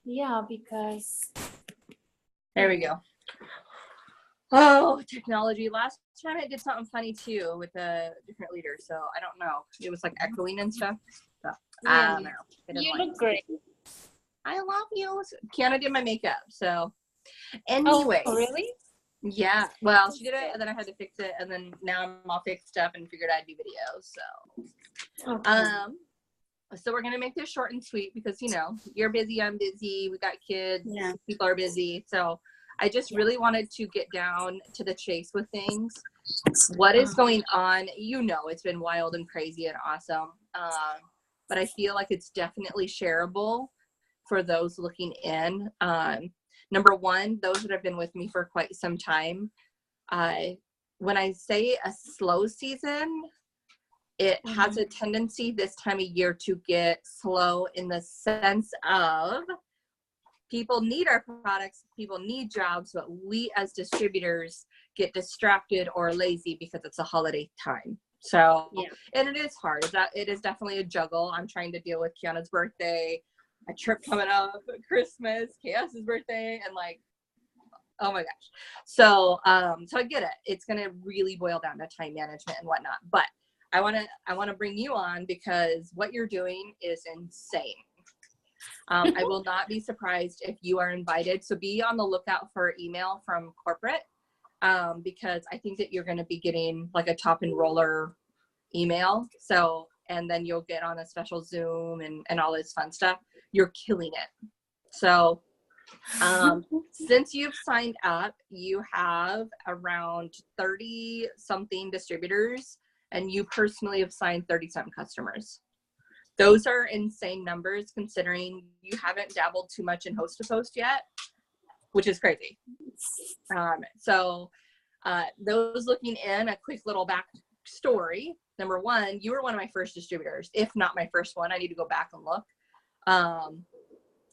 Yeah, because there we go. Oh, technology. Last time it did something funny too with a different leader, so I don't know. It was like echoing and stuff. So I don't know. You look great. I love you. Kiana did my makeup, so anyway. Oh, really? Yeah. Well, she did it, and then I had to fix it, and then now I'm all fixed up and figured I'd do videos. So, Okay. So we're gonna make this short and sweet because you're busy, I'm busy, we got kids, Yeah. people are busy. So I just really wanted to get down to the chase with things. What is going on? It's been wild and crazy and awesome. But I feel like it's definitely shareable for those looking in. Number one, those that have been with me for quite some time. When I say a slow season, it has a tendency this time of year to get slow in the sense of people need our products, people need jobs, but we as distributors get distracted or lazy because it's a holiday time. So, and it is hard. It is definitely a juggle. I'm trying to deal with Kiana's birthday, a trip coming up, Christmas, Chaos's birthday, and oh my gosh. So I get it. It's going to really boil down to time management and whatnot, but I want to bring you on because what you're doing is insane. I will not be surprised if you are invited. So be on the lookout for email from corporate because I think that you're going to be getting like a top enroller email. So, and then you'll get on a special Zoom and all this fun stuff. You're killing it. So since you've signed up, you have around 30 something distributors. And you personally have signed 30-something customers. Those are insane numbers considering you haven't dabbled too much in host-to-post yet, which is crazy. So those looking in, a quick little backstory. Number one, you were one of my first distributors, if not my first one. I need to go back and look.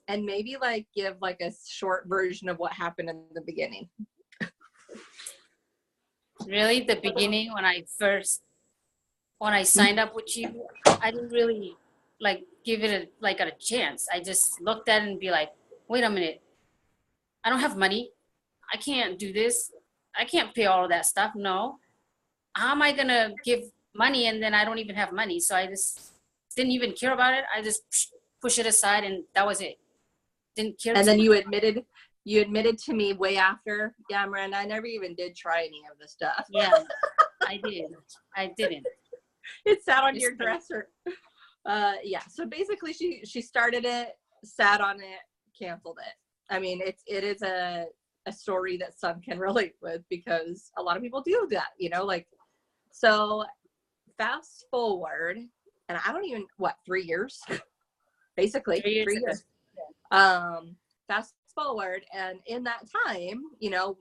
And maybe give a short version of what happened in the beginning. Really? The beginning when I signed up with you, I didn't really give it a chance. I just looked at it and be like, wait a minute, I don't have money. I can't do this. I can't pay all of that stuff. No. How am I going to give money and then I don't even have money? So I just didn't even care about it. I just push it aside and that was it. Didn't care. And then you admitted to me way after, yeah, Miranda, I never even did try any of the stuff. Yeah, I did. I didn't. It sat on your dresser. Yeah. So basically she started it, sat on it, canceled it. I mean, it is a story that some can relate with because a lot of people do that, so fast forward, and I don't even, 3 years? Basically 3 years. Fast forward, and in that time,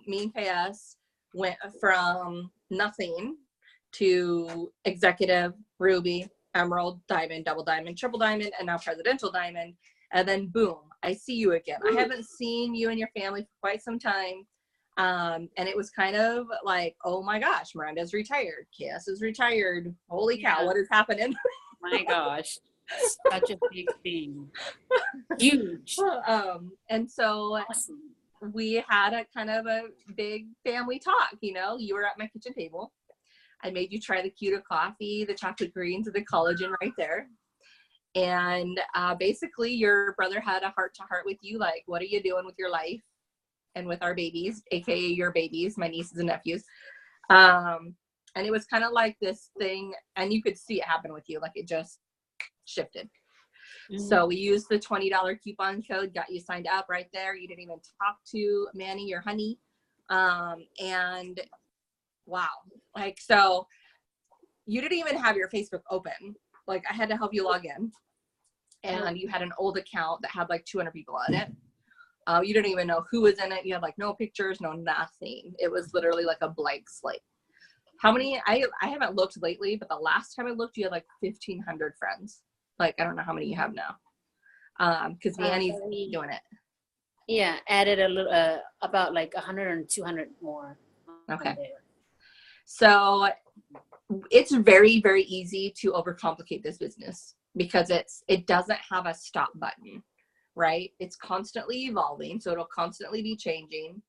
me and KS went from nothing to executive, ruby, emerald, diamond, double diamond, triple diamond, and now presidential diamond. And then boom, I see you again. I haven't seen you and your family for quite some time. And it was kind of like, oh my gosh, Miranda's retired. KS is retired. Holy cow, what is happening? My gosh. Such a big thing. Huge. And so we had a kind of a big family talk. You were at my kitchen table. I made you try the Cuda coffee, the chocolate greens, and the collagen right there. And basically your brother had a heart-to-heart with you, like, what are you doing with your life and with our babies, aka your babies, my nieces and nephews. And it was kind of like this thing, and you could see it happen with you, like it just shifted. So we used the $20 coupon code, got you signed up right there. You didn't even talk to Manny, your honey. And wow, so you didn't even have your Facebook open. I had to help you log in, and you had an old account that had 200 people on it. You didn't even know who was in it. You had no pictures, no nothing. It was literally a blank slate. How many? I haven't looked lately, but the last time I looked, you had 1,500 friends. I don't know how many you have now. Because Manny's doing it. Yeah, added a little, about 100 and 200 more. Okay. So it's very, very easy to overcomplicate this business because it doesn't have a stop button. right? It's constantly evolving, so it'll constantly be changing.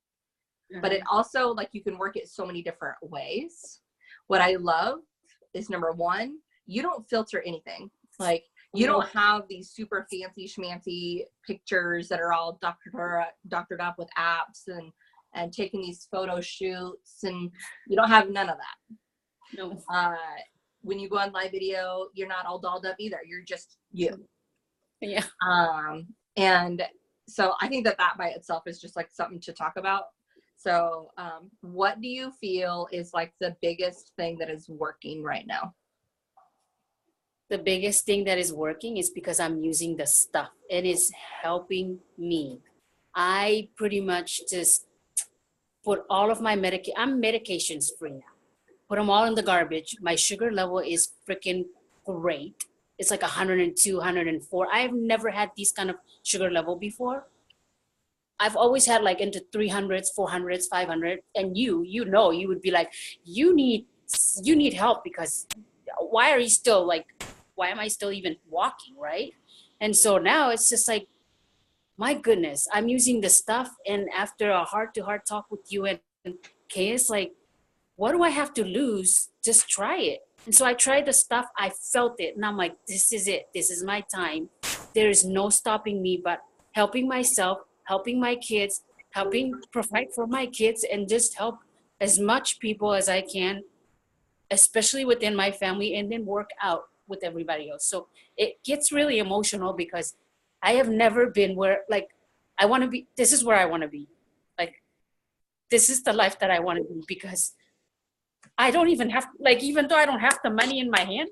But it also, like, you can work it so many different ways. What I love is, number one, you don't filter anything. Like, you don't have these super fancy schmancy pictures that are all doctored up with apps and taking these photo shoots, and you don't have none of that. No. When you go on live video, you're not all dolled up either. You're just you. Yeah. And so I think that by itself is just like something to talk about. So what do you feel is like the biggest thing that is working right now? The biggest thing that is working is because I'm using the stuff and it's helping me. I pretty much just put all of my I'm medications free now. Put them all in the garbage. My sugar level is freaking great. It's like 102, 104. I've never had this kind of sugar level before. I've always had like into 300s, 400s, 500. And you would be like, you need help, because why am I still even walking, right? And so now it's just like, my goodness, I'm using the stuff. And after a heart-to-heart talk with you and Kay, it's like, what do I have to lose? Just try it. And so I tried the stuff, I felt it, and I'm like, this is it. This is my time. There is no stopping me but helping myself, helping my kids, helping provide for my kids, and just help as much people as I can, especially within my family, and then work out with everybody else. So it gets really emotional because I have never been where, like, I want to be, this is where I want to be. Like, this is the life that I want to be, because I don't even have, like, even though I don't have the money in my hand,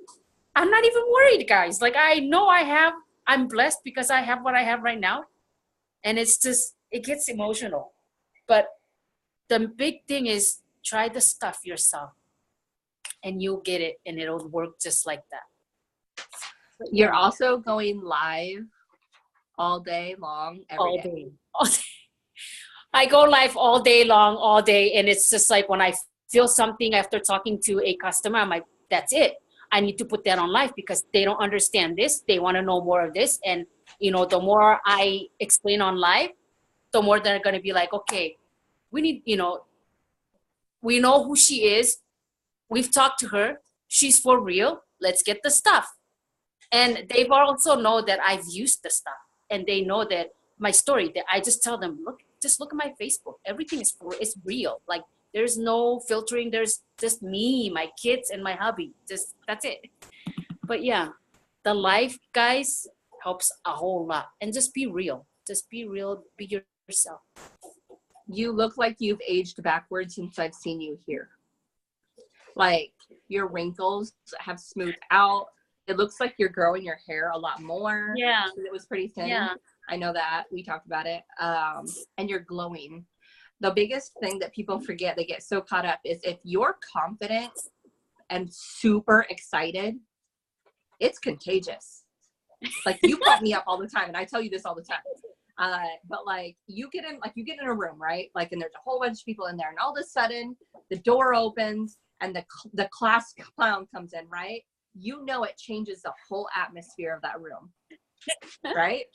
I'm not even worried, guys. Like, I know I'm blessed because I have what I have right now. And it's just, it gets emotional. But the big thing is, try the stuff yourself and you'll get it, and it'll work just like that. You're also going live all day long, every day. All day. I go live all day long, all day. And it's just like, when I feel something after talking to a customer, I'm like, that's it. I need to put that on live because they don't understand this. They want to know more of this. And, the more I explain on live, the more they're going to be like, okay, we need, we know who she is. We've talked to her. She's for real. Let's get the stuff. And they've also know that I've used the stuff, and they know that my story, that I just tell them, look at my Facebook. Everything is real. Like, there's no filtering. There's just me, my kids, and my hubby. That's it. But yeah, the life, guys, helps a whole lot. And just be real. Just be real. Be yourself. You look like you've aged backwards since I've seen you here. Like, your wrinkles have smoothed out. It looks like you're growing your hair a lot more. Yeah. It was pretty thin. Yeah. I know that. We talked about it. And you're glowing. The biggest thing that people forget, they get so caught up, is if you're confident and super excited, it's contagious. Like, you pump me up all the time, and I tell you this all the time. But like, you get in a room, right? Like, and there's a whole bunch of people in there, and all of a sudden the door opens and the class clown comes in, right? It changes the whole atmosphere of that room, right?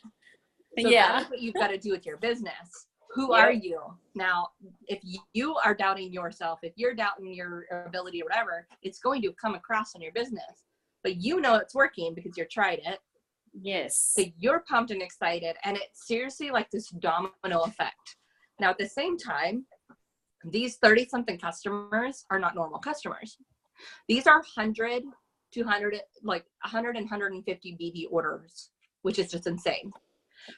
So yeah, that's what you've got to do with your business. Who are you? Now, if you are doubting yourself, if you're doubting your ability or whatever, it's going to come across in your business. But it's working because you tried it. yes. So you're pumped and excited, and it's seriously like this domino effect. Now, at the same time, these 30-something customers are not normal customers. These are 100, 200, like 100 and 150 BD orders, which is just insane.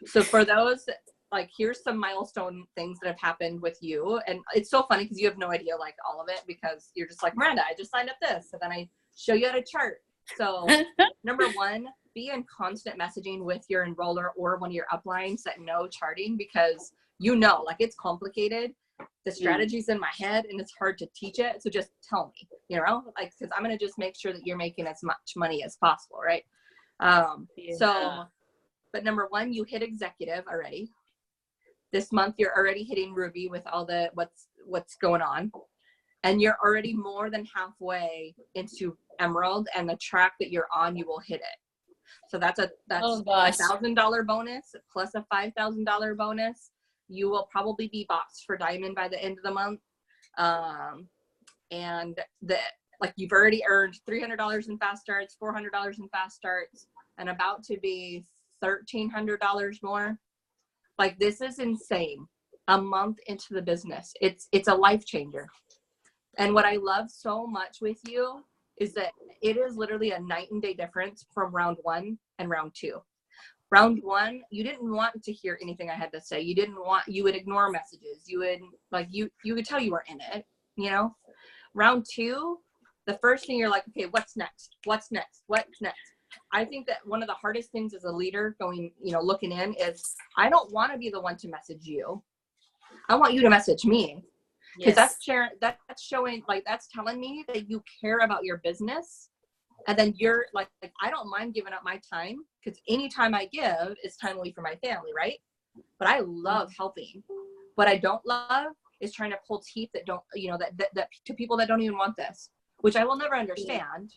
So for those, like, here's some milestone things that have happened with you. And it's so funny because you have no idea, like, all of it, because you're just like, Miranda, I just signed up this. So then I show you how to chart. So number one, be in constant messaging with your enroller or one of your uplines that know charting, because like, it's complicated. The strategy's in my head and it's hard to teach it. So just tell me, like, because I'm going to just make sure that you're making as much money as possible. Right. So, but number one, you hit executive already. This month, you're already hitting Ruby with all the what's going on. And you're already more than halfway into Emerald, and the track that you're on, you will hit it. So that's a Oh gosh. $1,000 bonus plus a $5,000 bonus. You will probably be boxed for diamond by the end of the month. And like you've already earned $300 in fast starts, $400 in fast starts, and about to be $1,300 more. Like, this is insane. A month into the business, it's a life changer. And what I love so much with you is that it is literally a night and day difference from round 1 and round 2. Round 1, you didn't want to hear anything I had to say. You would ignore messages. You could tell you were in it, you know? Round 2, the first thing you're like, okay, what's next? What's next? What's next? I think that one of the hardest things as a leader going, looking in is I don't want to be the one to message you. I want you to message me. Because that's showing, like, that's telling me that you care about your business. And then you're like, I don't mind giving up my time, because any time I give is time away from my family, right? But I love helping. What I don't love is trying to pull teeth that don't, that to people that don't even want this, which I will never understand,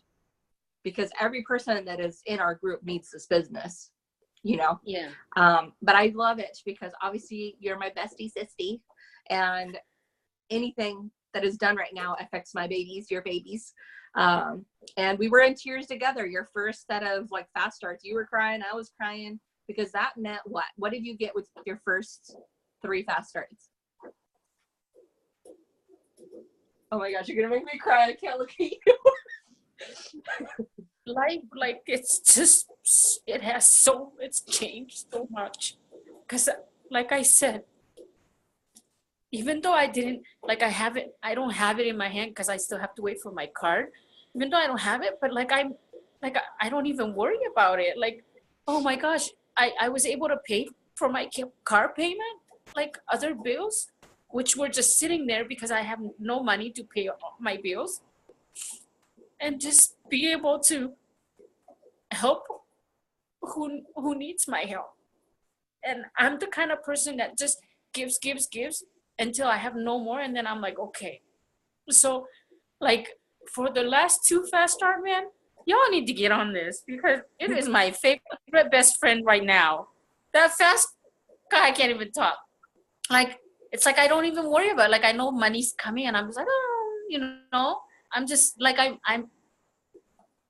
because every person that is in our group needs this business, Yeah. But I love it because obviously you're my bestie sissy, and anything that is done right now affects my babies, your babies. And we were in tears together. Your first set of like fast starts, you were crying, I was crying, because that meant what? What did you get with your first 3 fast starts? Oh my gosh, you're gonna make me cry. I can't look at you. Like it's just, it's changed so much. Because like I said, even though I didn't, like I don't have it in my hand because I still have to wait for my card. Even though I don't have it, but I don't even worry about it. Like, oh my gosh, I was able to pay for my car payment, like other bills, which were just sitting there because I have no money to pay all my bills. And just be able to help who needs my help. And I'm the kind of person that just gives until I have no more, and then I'm like, okay. So like for the last 2 fast start, man, y'all need to get on this, because it is my favorite best friend right now. That fast guy, I can't even talk. Like, it's like I don't even worry about it. Like, I know money's coming and I'm just like, oh, I'm just like, I'm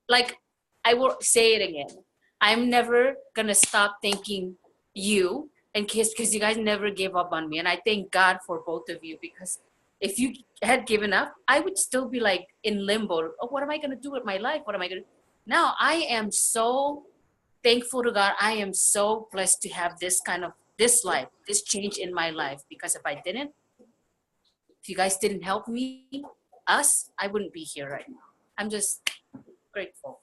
like, I will say it again. I'm never gonna stop thanking you and Kiss, because you guys never gave up on me. And I thank God for both of you, because if you had given up, I would still be like in limbo. Oh, what am I gonna do with my life? What am I gonna do? Now I am so thankful to God. I am so blessed to have this life, this change in my life. Because if you guys didn't help me, I wouldn't be here right now. I'm just grateful.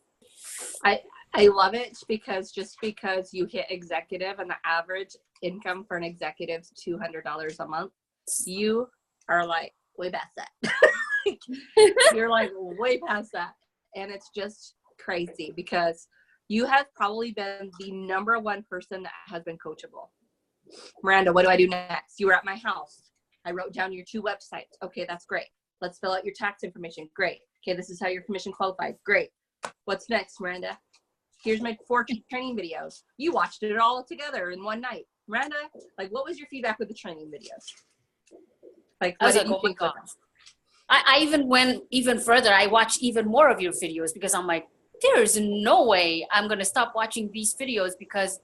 I love it, because just because you hit executive and the average income for an executive is $200 a month, you are like way past that. You're like way past that. And it's just crazy, because you have probably been the #1 person that has been coachable. Miranda, what do I do next? You were at my house. I wrote down your 2 websites. Okay, that's great. Let's fill out your tax information. Great. Okay, this is how your commission qualified. Great. What's next, Miranda? Here's my 4 training videos. You watched it all together in one night. Miranda, like, what was your feedback with the training videos? Like, what did you think? I even went even further. I watched even more of your videos, because I'm like, there's no way I'm going to stop watching these videos, because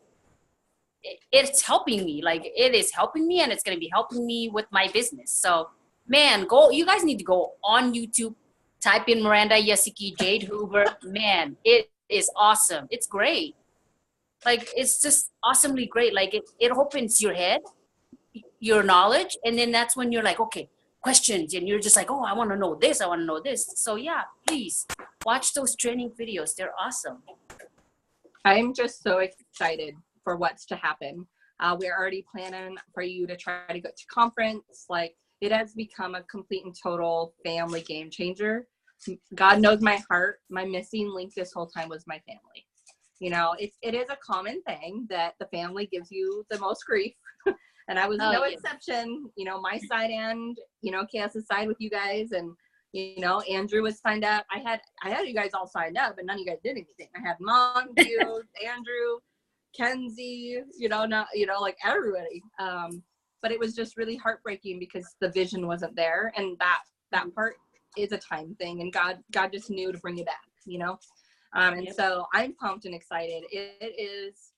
it's helping me. Like, it is helping me, and it's going to be helping me with my business. So, man, you guys need to go on YouTube, type in Miranda Yasiki Jade Hoover. Man, it is awesome. It's great. Like, it's just awesomely great. Like, it opens your head, your knowledge, and then that's when you're like, okay, questions, and you're just like, oh, I want to know this, I want to know this. So yeah, please watch those training videos. They're awesome. I'm just so excited for what's to happen. We're already planning for you to try to go to conference. Like, it has become a complete and total family game changer. God knows my heart. My missing link this whole time was my family. It is a common thing that the family gives you the most grief. And I was no exception, my side and, Chaos's side with you guys. And, You know, Andrew was signed up. I had you guys all signed up, but none of you guys did anything. I had Mom, you, Andrew, Kenzie, like everybody. But it was just really heartbreaking because the vision wasn't there, and that part is a time thing, and God just knew to bring it back, and so I'm pumped and excited. It is,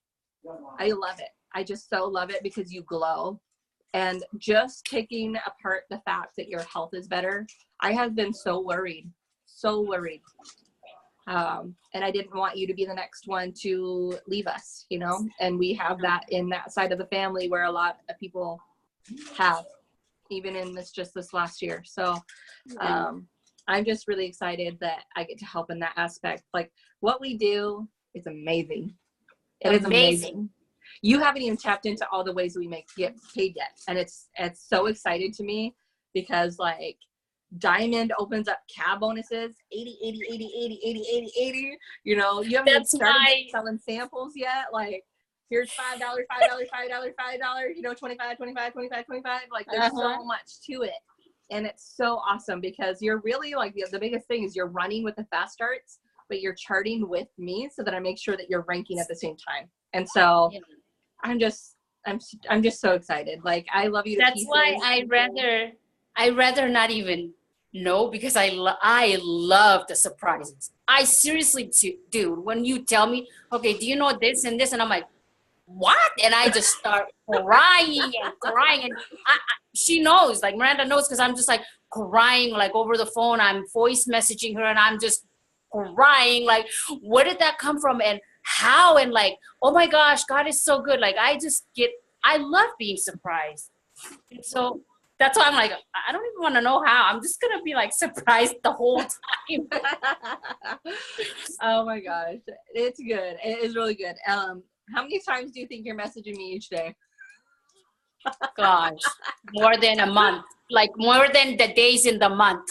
I love it. I just so love it because you glow. And just taking apart the fact that your health is better, I have been so worried. And I didn't want you to be the next one to leave us, and we have that in that side of the family where a lot of people have, even in this last year. So I'm just really excited that I get to help in that aspect. Like, what we do is amazing. It is amazing. You haven't even tapped into all the ways we get paid yet. And it's so exciting to me because, like, Diamond opens up cab bonuses, 80, 80, 80, 80, 80, 80, 80. You haven't even started selling samples yet. Like, here's $5, $5, $5, $5, 25, 25, 25, 25. Like, there's so much to it. And it's so awesome because you're really, like, the biggest thing is you're running with the fast starts, but you're charting with me so that I make sure that you're ranking at the same time. And so I'm just so excited. Like, I love you to pieces. That's why I rather not even know, because I love the surprises. I seriously do. When you tell me, okay, do you know this and this? And I'm like, what? And I just start crying and crying. And she knows, like Miranda knows, because I'm just like crying, like over the phone. I'm voice messaging her and I'm just crying. Like, where did that come from? And how? And like, oh my gosh, God is so good. Like, I love being surprised. And so that's why I'm like, I don't even want to know how. I'm just going to be like surprised the whole time. Oh my gosh. It's good. It is really good. How many times do you think you're messaging me each day? Gosh, more than a month. Like, more than the days in the month.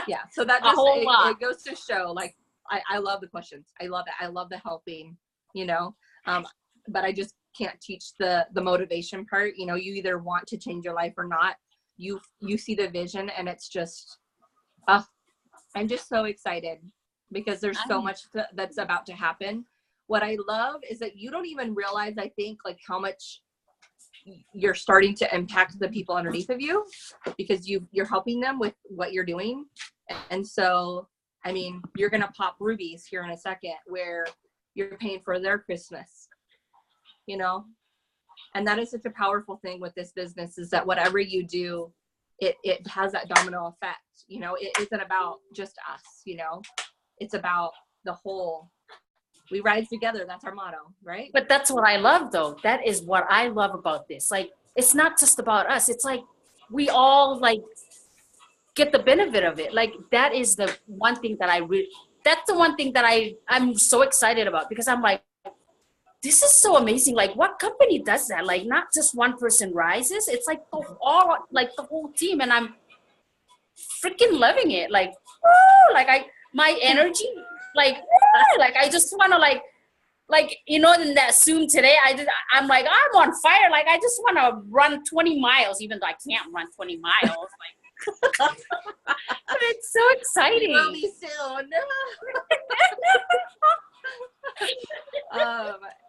Yeah. So that just, it goes to show, like, I love the questions. I love it. I love the helping, but I just can't teach the motivation part. You either want to change your life or not. You see the vision, and it's just, I'm just so excited because there's so much that's about to happen. What I love is that you don't even realize, I think, like, how much you're starting to impact the people underneath of you because you're helping them with what you're doing. And so, I mean, you're going to pop rubies here in a second where you're paying for their Christmas, and that is such a powerful thing with this business, is that whatever you do, it has that domino effect. It isn't about just us, it's about the whole. We rise together. That's our motto, right? But that's what I love, though. That is what I love about this. Like, it's not just about us. It's like we all, like, get the benefit of it. Like, that is the one thing that that's the one thing that I'm so excited about, because I'm like, this is so amazing. Like, what company does that? Like, not just one person rises. It's like the whole team. And I'm freaking loving it. Like, woo, like my energy, like, woo, like, I just want to like, in that Zoom today, I'm like, I'm on fire. Like, I just want to run 20 miles, even though I can't run 20 miles. Like, but it's so exciting. Will be soon.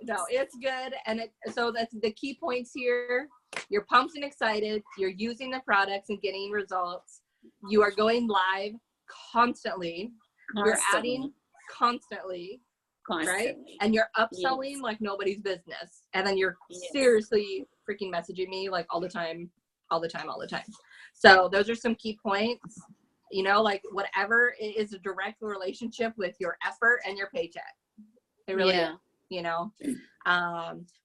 No, it's good. And so that's the key points here. You're pumped and excited. You're using the products and getting results. You are going live constantly. You're adding constantly. Right? And you're upselling like nobody's business. And then you're seriously freaking messaging me like all the time. So those are some key points. Like, whatever is a direct relationship with your effort and your paycheck. It really is,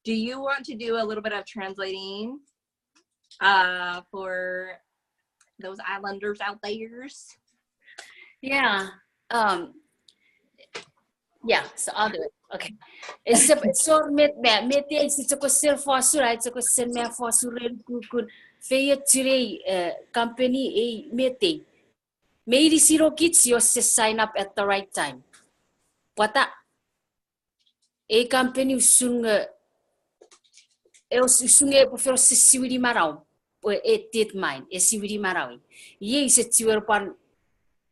do you want to do a little bit of translating for those islanders out there? Yeah. Yeah, so I'll do it. Okay. So mete si ko sir fosura ko sen me fosura kun feia today company a mete. Maybe zero kids you sign up at the right time. Wata a company sunga eu sunga por se siwiri marau. tit mine esi wiri marawi ye se tiwer pan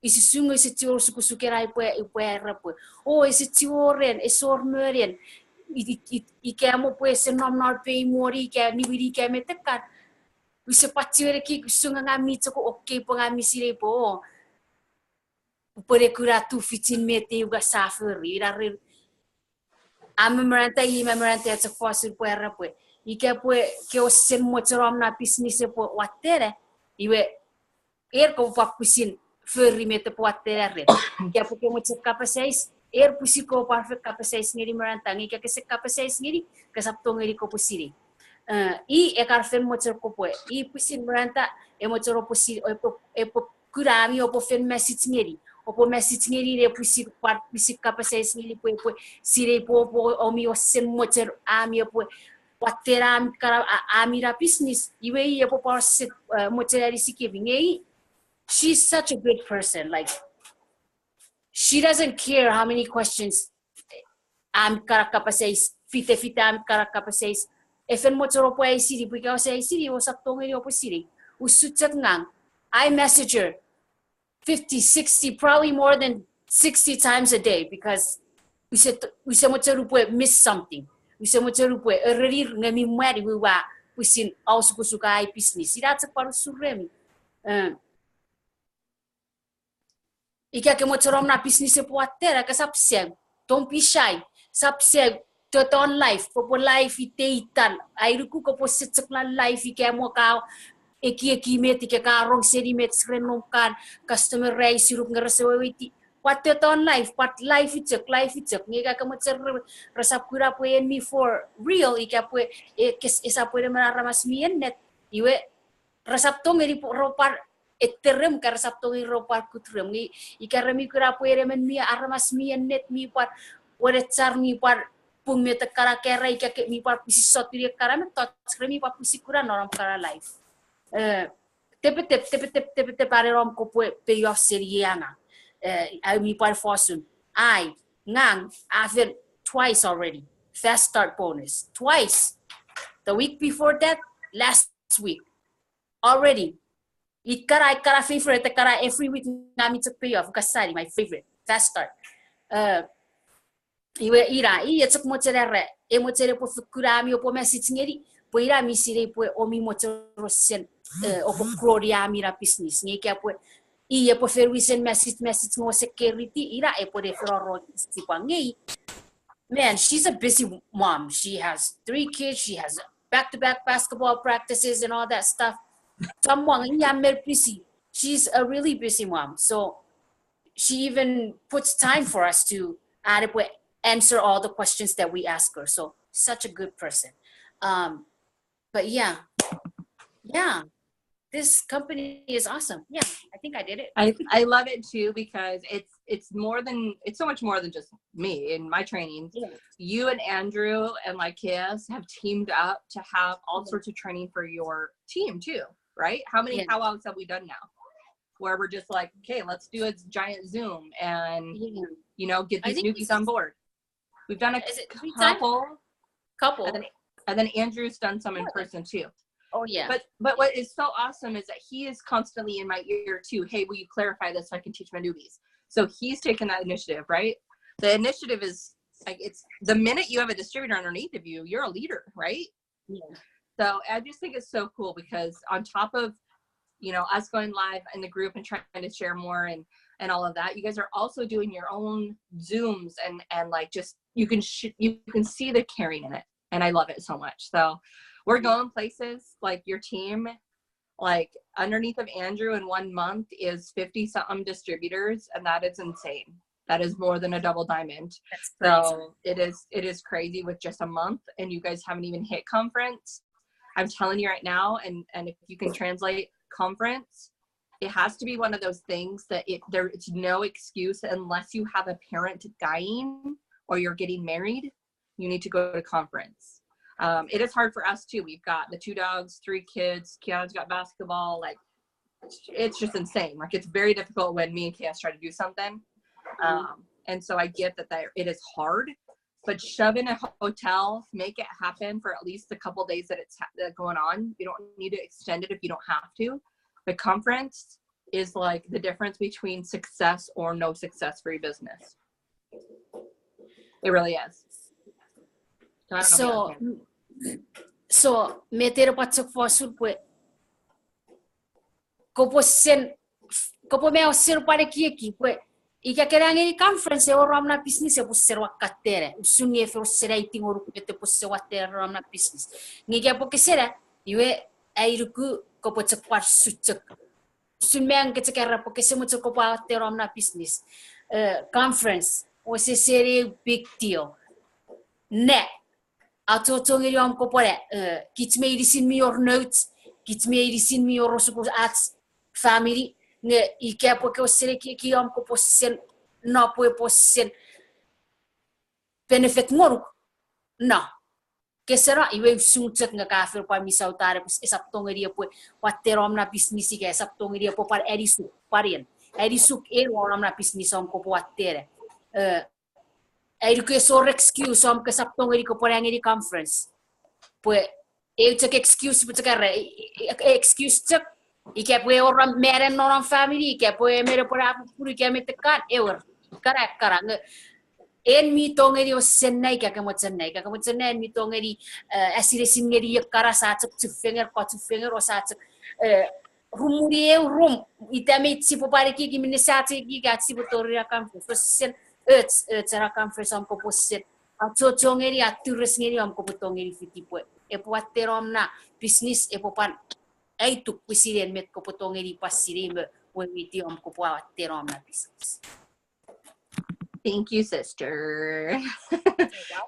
isi sunga isi tiwer suku rai pue rapu o isi tiworen esor merian I mo pue se nom nar pe mori ke ni wiri ke metekan wise patiwer ki sunga ngami toko okay po ngami sire po pure kura tu fitin mete uga safari rar Memorante at a fossil puera pue. Ike pue que o sen motorom na business po watere. Iwe ko papusin ferry mete po watere red. Ike po que motor kapasais pusi ko perfect kapasais ngiri merantang. Ike ke se kapasais ngiri kasapto ngiri ko pusiri. Karfen motor ko pue. Pusin meranta motor pusiri po kurami po fen message ngiri. Opo message ngiri re pusi kapasais ngiri pue sire po omi o sen motor ami po watera ami ra business iwe po parsit motor ari sikiving she's such a good person, like she doesn't care how many questions am kapasais fite am kapasais efen motor po ai siri porque o sei siri o sakto ngiri po siri usutsak ngang I message her 50, 60, probably more than 60 times a day because we said miss something. We said already ngami mwari we wa pusin aus kusuka ai business. That's a part of surremi. Ika ke motorom na business po atera ka sapseg. Don't be shy. Sapseg on life. Popo life iteitan. Ai ruku ko po sitsak life ika mo ka eki meti ke karong seri met skrenom kan customer ray sirup ngerasawiti what on life but life it's ngiga ka motser rasap kura po en me for real ika po kes esa po maramas mien net iwe rasap to ngiri po ropar eterem ka rasap to ngiri ropar kutrem ngi ika remi kura po men mi aramas mien net mi par wore char mi par pung meta kara kera ika ke mi par pisot dire kara me tot skremi pa pisikura noram kara life tepe pare rom ko pe yo seriana I mi par fosun I ngang after twice already fast start bonus twice the week before that last week already ikara favorite kara every week ngami to pay off kasari my favorite fast start iwe ira etsok mocerere mocerere po fukurami po message ngeri po ira mi sire po omi mocero sen opo Gloria mira business ngi kaya po po ferwisen message mo security ira po referral si pangi man she's a busy mom she has 3 kids she has back-to-back basketball practices and all that stuff someone busy she's a really busy mom so she even puts time for us to answer all the questions that we ask her so such a good person but yeah this company is awesome. Yeah, I think I did it. I love it too because it's so much more than just me in my training. Yeah. You and Andrew and like Chuukese have teamed up to have all sorts of training for your team too, right? How many powwows have we done now? Where we're just like, okay, let's do a giant Zoom and get these newbies on board. We've done a couple, and then Andrew's done some in person too. Oh yeah. But what is so awesome is that he is constantly in my ear too. Hey, will you clarify this so I can teach my newbies? So he's taken that initiative, right? The initiative is like it's the minute you have a distributor underneath of you, you're a leader, right? Yeah. So I just think it's so cool because on top of us going live in the group and trying to share more and all of that, you guys are also doing your own Zooms and like just you can see the caring in it, and I love it so much. So. We're going places like your team, like underneath of Andrew in 1 month is 50-something distributors, and that is insane. That is more than a double diamond. So it is crazy with just a month, and you guys haven't even hit conference. I'm telling you right now, and if you can translate conference, it has to be one of those things that it's no excuse unless you have a parent dying or you're getting married, you need to go to conference. It is hard for us too. We've got the 2 dogs, 3 kids. Kiana's got basketball. Like, it's just insane. Like, it's very difficult when me and Kiana try to do something. And so I get that it is hard. but shove in a hotel, make it happen for at least a couple days that it's going on. You don't need to extend it if you don't have to. The conference is like the difference between success or no success for your business. It really is. So meter patsuk fosul pue kopo me osir pare ki pue ika kerangi conference e oram na business e pusser wakatere usuni e fossera itingoru pete pusse watere ram na business ngiga po kesera iwe airuku kopo cepat sucuk sunmeng kecekera po kesemu kopo watere ram na business conference was a very big deal ne Atotongeri am kopore kits me irisin mi your notes kits me irisin mi your suppose at family ne ike po ke osere ki am ko posen na po posen benefit ngoruk na kesera iwe sungcek nga kafir pa mi sautare pos esaptongeri po waterom na business ke esaptongeri po par erisu parien erisuk ram na business am ko watere Airuku sor excuse am kasaptongeri ko porangeri conference pues eu check excuse but excuse check ike pue orang meren orang family ike pue mere por apa puri ke metekan ewer karang en mi tongeri osennai ka kamo sennai en mi tongeri asire singeri kara sa tu finger o sa rumuri rum itame tipo pare ki minisati ki gatsi botoria conference so sen cara conference am ko posit atotongeri aturis ngeri am ko potongeri fitipo e puaterom na business e popan ai tu pisirien met ko potongeri pasirime when we do am ko puaterom na business. Thank you, sister.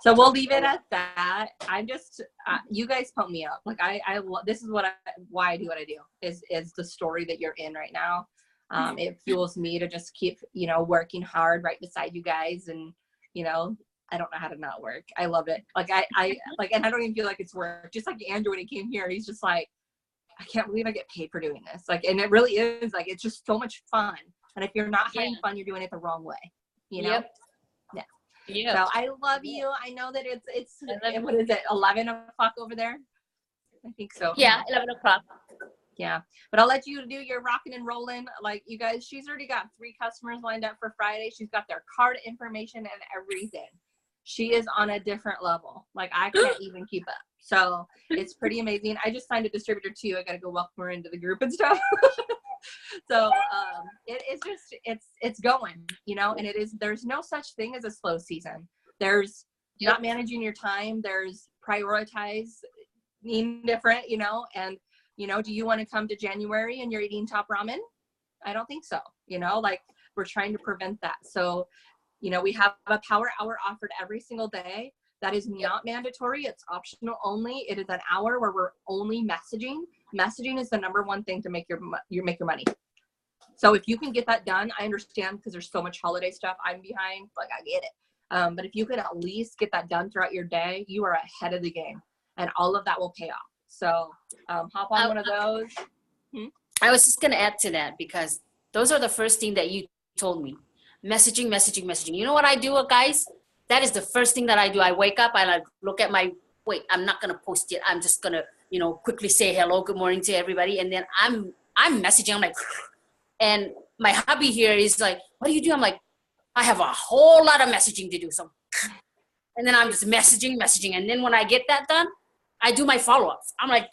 So we'll leave it at that. I'm just you guys pump me up. Like I this is why I do what I do is the story that you're in right now. It fuels me to just keep, working hard right beside you guys. And, I don't know how to not work. I love it. Like and I don't even feel like it's work. Just like Andrew, when he came here, he's just like, I can't believe I get paid for doing this. Like, and it really is like, it's just so much fun. And if you're not having fun, you're doing it the wrong way, Yep. Yeah. So I love you. I know that it's what is it? 11 o'clock over there? I think so. Yeah. 11 o'clock. Yeah, but I'll let you do your rocking and rolling. Like you guys, she's already got 3 customers lined up for Friday. She's got their card information and everything. She is on a different level. Like I can't even keep up. So it's pretty amazing. I just signed a distributor too. I got to go welcome her into the group and stuff. So it is just, it's going, and there's no such thing as a slow season. There's not managing your time. There's prioritize being different, and do you want to come to January and you're eating top ramen? I don't think so. Like we're trying to prevent that. So, we have a power hour offered every single day. That is not mandatory. It's optional only. It is an hour where we're only messaging. Messaging is the #1 thing to make your money. So if you can get that done, I understand because there's so much holiday stuff. I'm behind, like I get it. But if you can at least get that done throughout your day, you are ahead of the game, and all of that will pay off. So hop on one of those. I was just going to add to that because those are the first thing that you told me. Messaging. You know what I do, guys? That is the first thing that I do. I wake up and I look at I'm not going to post it. I'm just going to, quickly say hello, good morning to everybody. And then I'm messaging. I'm like, and my hubby here is like, what do you do? I'm like, I have a whole lot of messaging to do. So, and then I'm just messaging. And then when I get that done, I do my follow-ups. I'm like,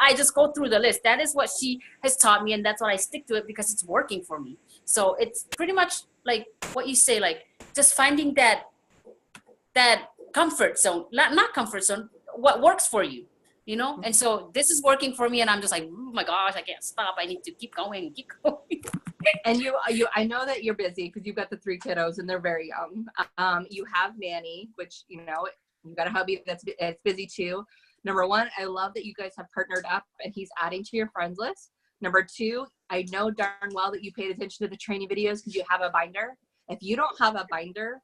I just go through the list. That is what she has taught me, and that's what I stick to it because it's working for me. So it's pretty much like what you say, like just finding that comfort zone, not comfort zone, what works for you, And so this is working for me, and I'm just like, oh my gosh, I can't stop. I need to keep going. And you, I know that you're busy because you've got the 3 kiddos and they're very young. You have Manny, which you've got a hubby that's busy too. #1, I love that you guys have partnered up and he's adding to your friends list. #2, I know darn well that you paid attention to the training videos because you have a binder. If you don't have a binder,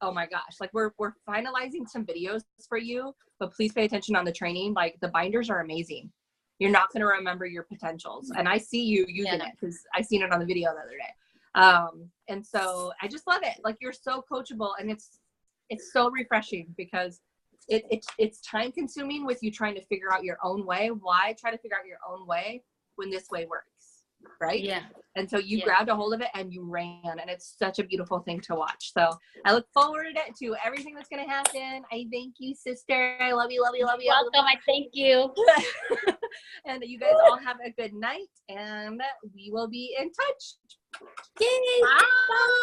oh my gosh, like we're finalizing some videos for you, but please pay attention on the training. Like the binders are amazing. You're not going to remember your potentials. And I see you using it because I seen it on the video the other day. And so I just love it. Like you're so coachable, and it's it's so refreshing because it's time consuming with you trying to figure out your own way. Why try to figure out your own way when this way works, right? Yeah. And so you grabbed a hold of it and you ran, and it's such a beautiful thing to watch. So I look forward to everything that's going to happen. I thank you, sister. I love you, love you, love you. Welcome. I thank you. And you guys all have a good night, and we will be in touch. Yay. Bye.